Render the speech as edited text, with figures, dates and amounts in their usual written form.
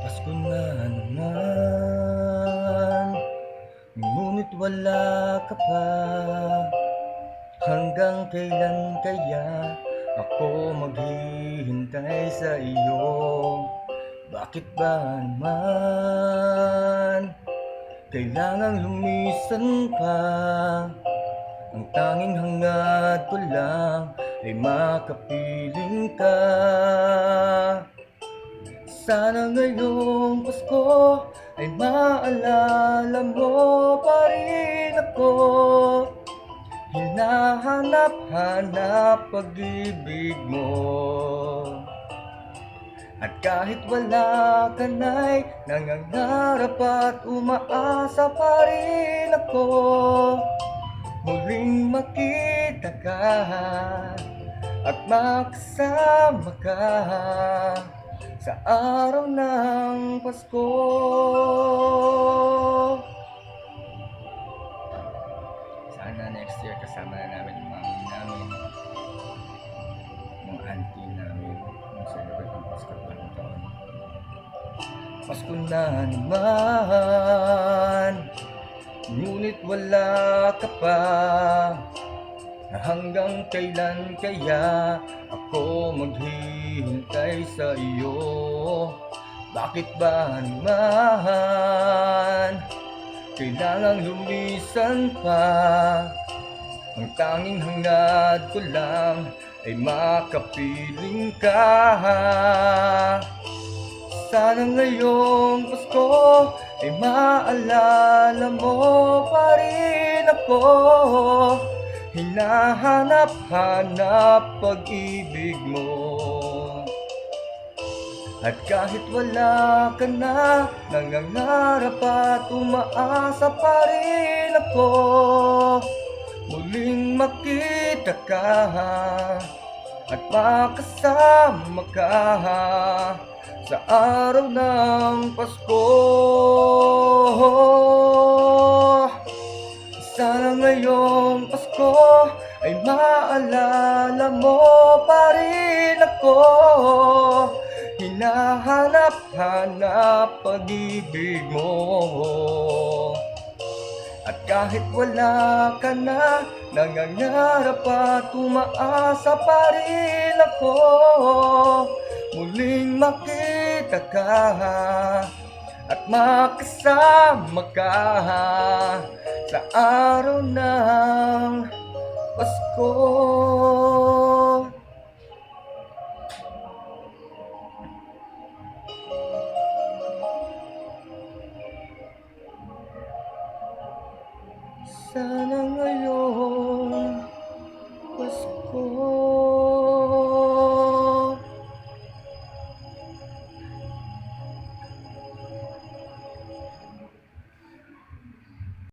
Pasko na naman, ngunit wala ka pa. Hanggang kailan kaya ako maghihintay sa iyo? Bakit ba naman kailangang lumisan pa? Ang tanging hangad ko lang ay makapiling ka. Sana ngayong Pasko ay maalala mo pa rin ako. Hinahanap-hanap pag-ibig mo. At kahit wala ka na'y nangangarap at umaasa pa rin ako. Muling makita ka at makasama ka sa araw ng Pasko. Sana next year kasama na namin yung mami namin, yung auntie namin, yung celebrate ng Pasko at bagong taon. Pasko na naman, ngunit wala ka pa. Hanggang kailan kaya ako maghihintay sa iyo? Bakit ba naman kailangang lumisan pa? Ang tanging hangad ko lang ay makapiling ka. Sana ngayong Pasko ay maalala mo pa rin ako. Hinahanap-hanap pag-ibig mo. At kahit wala ka na, nangangarap at umaasa pa rin ako. Muling makita ka at makasama ka sa araw ng Pasko. Sana ngayong Pasko ay maalala mo pa rin ako. Hinahanap-hanap pag-ibig mo. At kahit wala ka na, nangangarap at umaasa pa rin ako. Muling makita ka at makasama ka sa araw ng Pasko. Sana ngayong Pasko